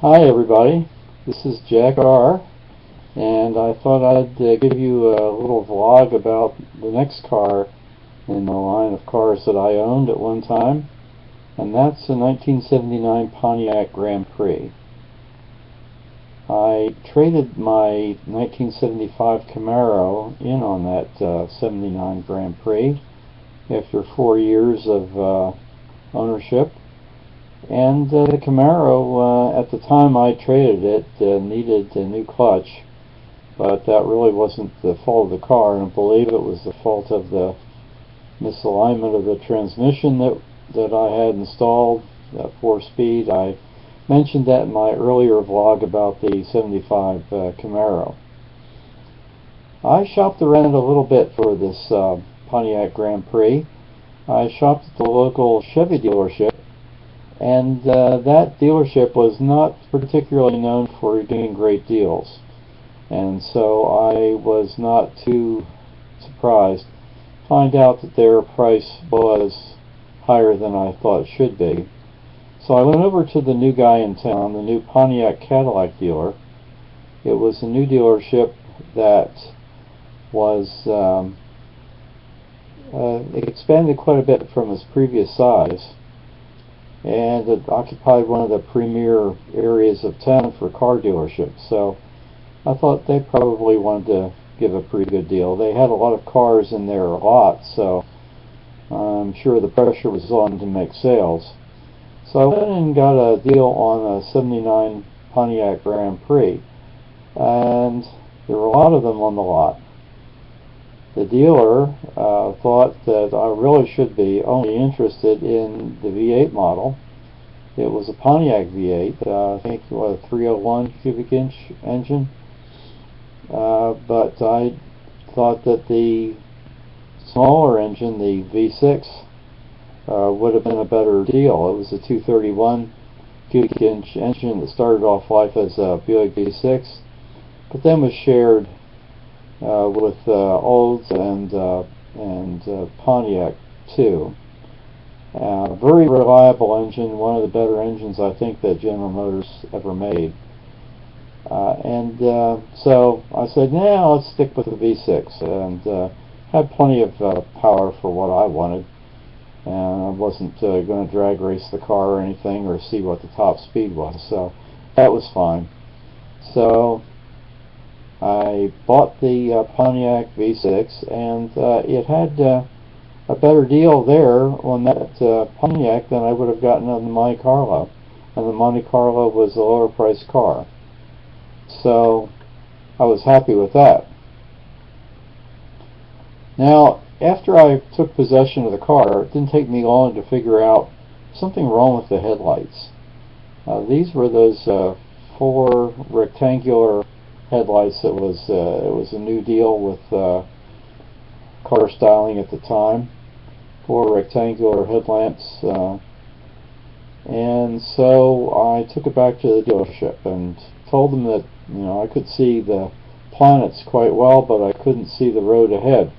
Hi everybody, this is Jack R. and I thought I'd give you a little vlog about the next car in the line of cars that I owned at one time, and that's a 1979 Pontiac Grand Prix. I traded my 1975 Camaro in on that 79 Grand Prix after 4 years of ownership. And the Camaro, at the time I traded it, needed a new clutch, but that really wasn't the fault of the car, and I believe it was the fault of the misalignment of the transmission that I had installed, that 4-speed. I mentioned that in my earlier vlog about the 75 Camaro. I shopped around a little bit for this Pontiac Grand Prix. I shopped at the local Chevy dealership, and that dealership was not particularly known for doing great deals, and so I was not too surprised to find out that their price was higher than I thought it should be. So I went over to the new guy in town, the new Pontiac Cadillac dealer. It was a new dealership that was it expanded quite a bit from its previous size, and it occupied one of the premier areas of town for car dealerships. So I thought they probably wanted to give a pretty good deal. They had a lot of cars in their lot, so I'm sure the pressure was on to make sales. So I went and got a deal on a 79 Pontiac Grand Prix, and there were a lot of them on the lot. The dealer thought that I really should be only interested in the V8 model. It was a Pontiac V8, I think a 301 cubic inch engine, but I thought that the smaller engine, the V6, would have been a better deal. It was a 231 cubic inch engine that started off life as a Buick V6, but then was shared with Olds and Pontiac too. Very reliable engine, one of the better engines I think that General Motors ever made. So I said, nah, let's stick with the V6, and had plenty of power for what I wanted, and I wasn't going to drag race the car or anything or see what the top speed was, so that was fine. So I bought the Pontiac V6, and it had a better deal there on that Pontiac than I would have gotten on the Monte Carlo, and the Monte Carlo was a lower priced car, so I was happy with that. Now, after I took possession of the car, it didn't take me long to figure out something wrong with the headlights. These were those 4 rectangular headlights. It was a new deal with car styling at the time. 4 rectangular headlamps, and so I took it back to the dealership and told them that I could see the planets quite well, but I couldn't see the road ahead.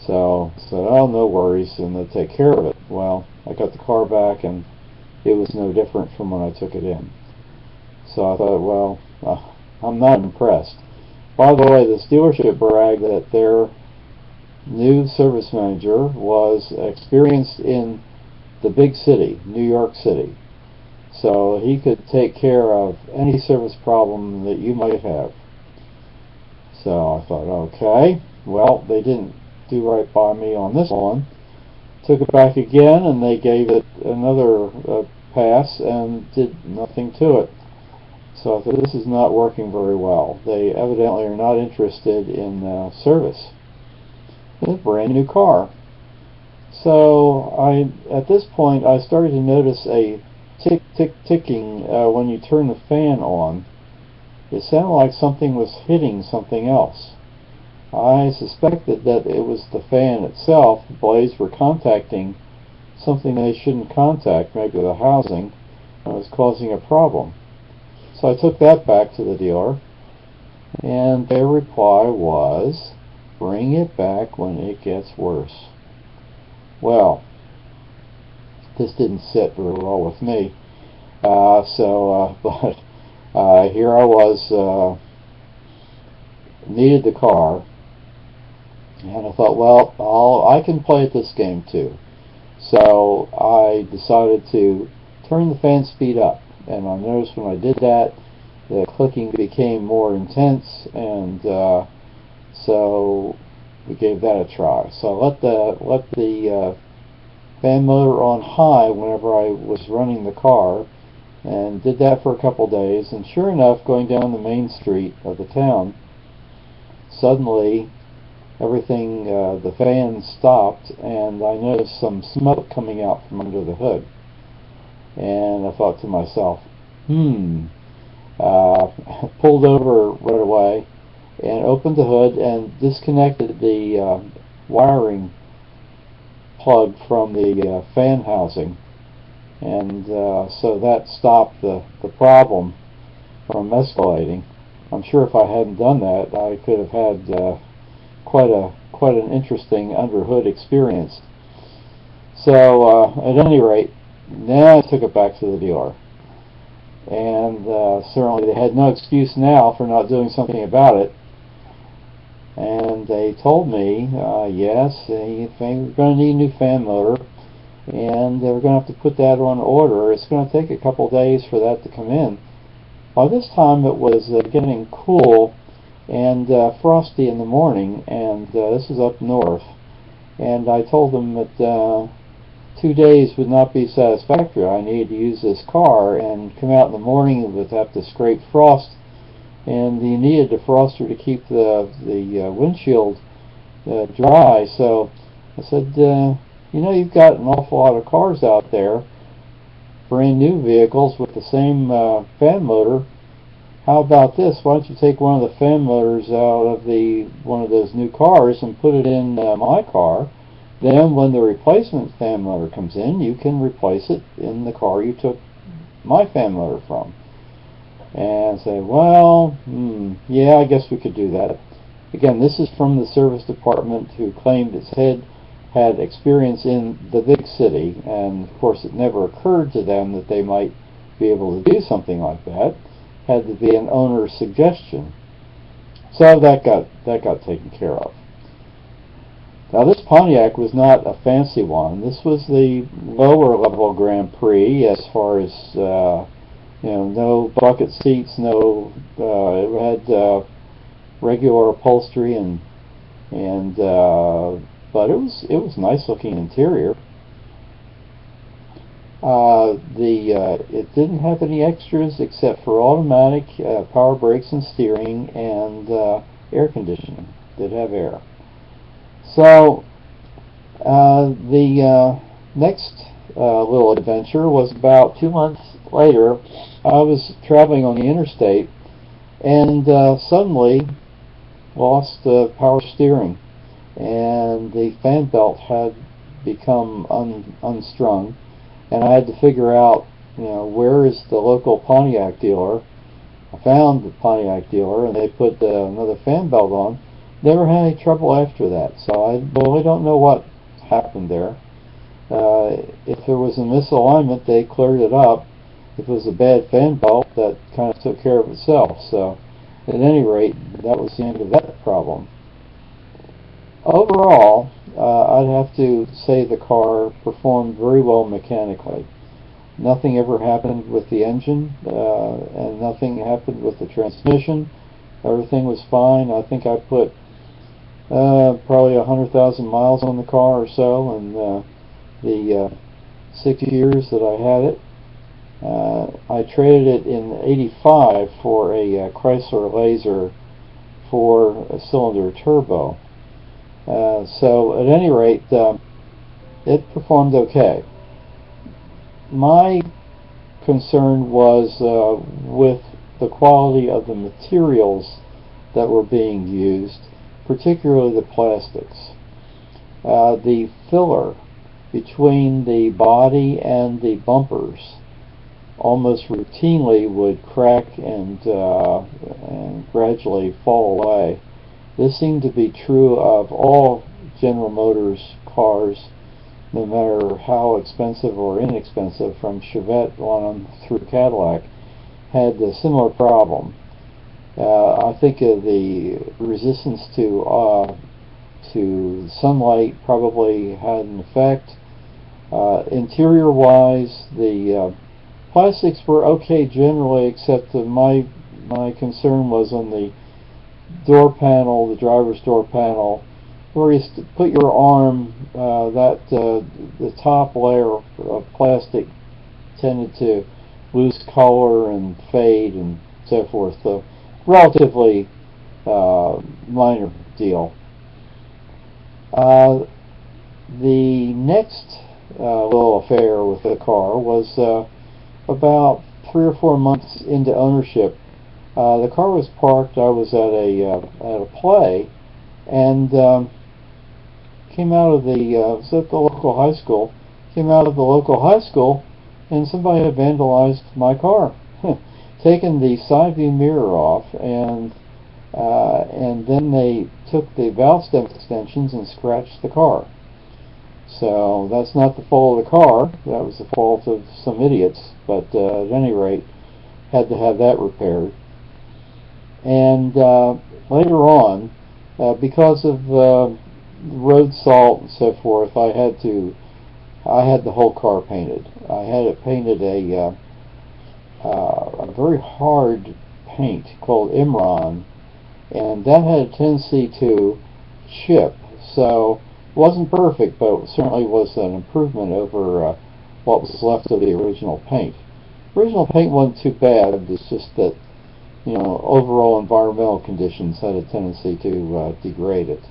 So I said, oh, no worries, and they'd take care of it. Well, I got the car back, and it was no different from when I took it in. So I thought, well, I'm not impressed. By the way, this dealership bragged that their new service manager was experienced in the big city, New York City, so he could take care of any service problem that you might have. So I thought, okay, well, they didn't do right by me on this one. Took it back again, and they gave it another pass and did nothing to it. So I thought, this is not working very well. They evidently are not interested in service. It's a brand new car. So at this point, I started to notice a tick, tick, ticking when you turn the fan on. It sounded like something was hitting something else. I suspected that it was the fan itself. The blades were contacting something they shouldn't contact, maybe the housing, and it was causing a problem. So I took that back to the dealer, and their reply was, bring it back when it gets worse. Well, this didn't sit very well with me. But here I was, needed the car, and I thought, well, I can play at this game too. So I decided to turn the fan speed up, and I noticed when I did that, the clicking became more intense, and so we gave that a try. So I let the fan motor on high whenever I was running the car, and did that for a couple days. And sure enough, going down the main street of the town, suddenly everything, the fan stopped, and I noticed some smoke coming out from under the hood. And I thought to myself, pulled over right away and opened the hood and disconnected the wiring plug from the fan housing, and so that stopped the problem from escalating. I'm sure if I hadn't done that, I could have had quite an interesting underhood experience. So at any rate, then I took it back to the dealer, and certainly they had no excuse now for not doing something about it. And they told me, yes, we're going to need a new fan motor, and we're going to have to put that on order. It's going to take a couple days for that to come in. By this time it was getting cool and frosty in the morning, and this is up north. And I told them that 2 days would not be satisfactory. I needed to use this car, and come out in the morning and would have to scrape frost, and you needed a defroster to keep the windshield dry. So I said, you know, you've got an awful lot of cars out there, brand new vehicles with the same fan motor. How about this? Why don't you take one of the fan motors out of one of those new cars and put it in my car? Then when the replacement fan motor comes in, you can replace it in the car you took my fan motor from. And say, well, yeah, I guess we could do that. Again, this is from the service department, who claimed its head had experience in the big city, and of course it never occurred to them that they might be able to do something like that. Had to be an owner's suggestion. So that got taken care of. Now this Pontiac was not a fancy one. This was the lower level Grand Prix, as far as no bucket seats, no. It had regular upholstery, but it was nice looking interior. It didn't have any extras except for automatic power brakes and steering, and air conditioning. It did have air. So the next little adventure was about 2 months later. I was traveling on the interstate, and suddenly lost power steering, and the fan belt had become unstrung, and I had to figure out, where is the local Pontiac dealer. I found the Pontiac dealer, and they put another fan belt on. Never had any trouble after that, so I really don't know what happened there. If there was a misalignment, they cleared it up. If it was a bad fan belt, that kind of took care of itself. So at any rate, that was the end of that problem. Overall, I'd have to say the car performed very well mechanically. Nothing ever happened with the engine, and nothing happened with the transmission. Everything was fine. I think I put probably 100,000 miles on the car or so in the 6 years that I had it. I traded it in '85 for a Chrysler Laser 4-cylinder turbo. So at any rate, it performed okay. My concern was with the quality of the materials that were being used, particularly the plastics. The filler between the body and the bumpers almost routinely would crack and gradually fall away. This seemed to be true of all General Motors cars no matter how expensive or inexpensive, from Chevette on through Cadillac, had a similar problem. I think the resistance to sunlight probably had an effect. Interior-wise, the plastics were okay generally, except that my concern was on the door panel, the driver's door panel, where you put your arm. The top layer of plastic tended to lose color and fade and so forth. So, relatively minor deal. The next little affair with the car was about 3 or 4 months into ownership. The car was parked. I was at a play, and came out of was at the local high school. Came out of the local high school, and somebody had vandalized my car, taken the side view mirror off, and then they took the valve stem extensions and scratched the car. So that's not the fault of the car. That was the fault of some idiots. But at any rate, had to have that repaired. And later on, because of road salt and so forth, I had the whole car painted. I had it painted a very hard paint called Imron, and that had a tendency to chip. So it wasn't perfect, but it certainly was an improvement over what was left of the original paint. The original paint wasn't too bad. It's just that, overall environmental conditions had a tendency to degrade it.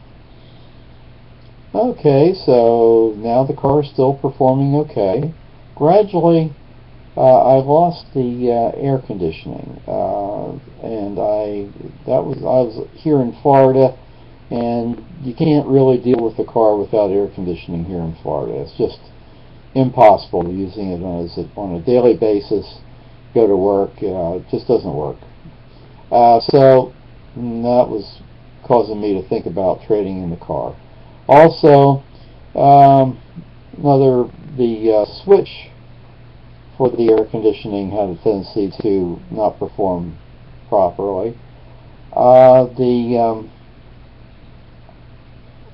Okay, so now the car is still performing okay. Gradually, I lost the air conditioning, and I was here in Florida, and you can't really deal with the car without air conditioning here in Florida. It's just impossible using it on a daily basis. Go to work, it just doesn't work. So that was causing me to think about trading in the car. Also, the switch for the air conditioning had a tendency to not perform properly. The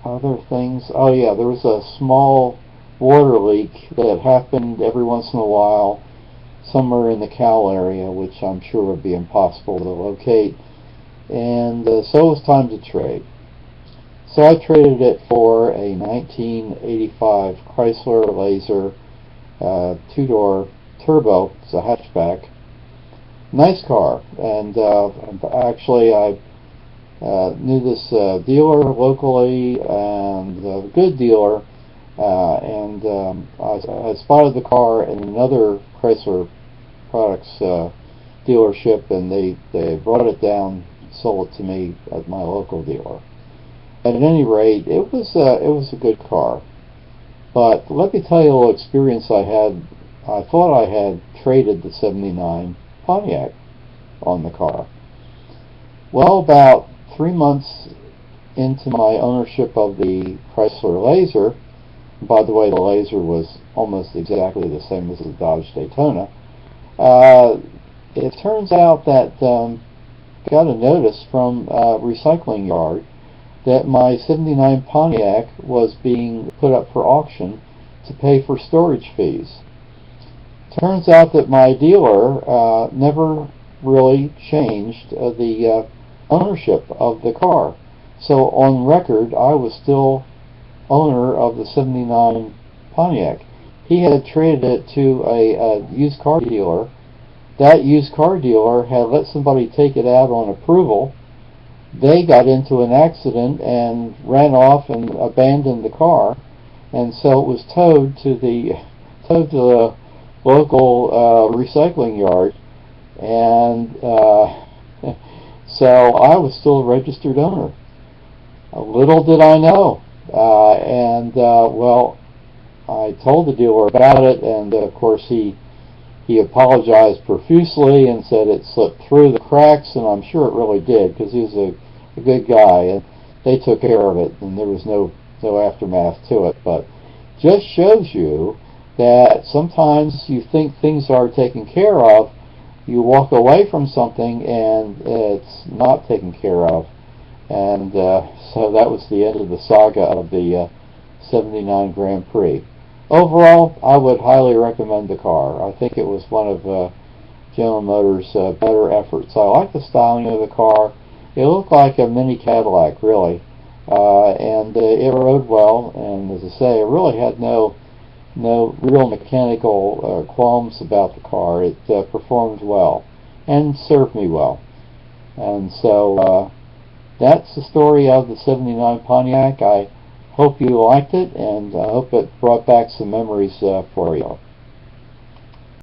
other things, there was a small water leak that happened every once in a while somewhere in the cowl area, which I'm sure would be impossible to locate, and so it was time to trade. So I traded it for a 1985 Chrysler Laser 2-door turbo. It's a hatchback. Nice car, and actually I knew this dealer locally, and a good dealer, and I spotted the car in another Chrysler Products dealership, and they brought it down, sold it to me at my local dealer. At any rate, it was a good car. But let me tell you a little experience I had. I thought I had traded the '79 Pontiac on the car. Well, about 3 months into my ownership of the Chrysler Laser, by the way, the Laser was almost exactly the same as the Dodge Daytona, it turns out that got a notice from a recycling yard that my '79 Pontiac was being put up for auction to pay for storage fees. Turns out that my dealer never really changed the ownership of the car. So on record, I was still owner of the '79 Pontiac. He had traded it to a used car dealer. That used car dealer had let somebody take it out on approval. They got into an accident and ran off and abandoned the car, and so it was towed to the local recycling yard, and so I was still a registered owner. Little did I know, well, I told the dealer about it, and of course he apologized profusely and said it slipped through the cracks, and I'm sure it really did, because he was a good guy, and they took care of it, and there was no aftermath to it. But just shows you that sometimes you think things are taken care of, you walk away from something and it's not taken care of. And so that was the end of the saga of the 79 Grand Prix. Overall, I would highly recommend the car. I think it was one of General Motors' better efforts. I like the styling of the car. It looked like a mini Cadillac, really. And it rode well, and as I say, it really had no real mechanical qualms about the car. It performed well and served me well. And so that's the story of the 79 Pontiac. I hope you liked it, and I hope it brought back some memories for you.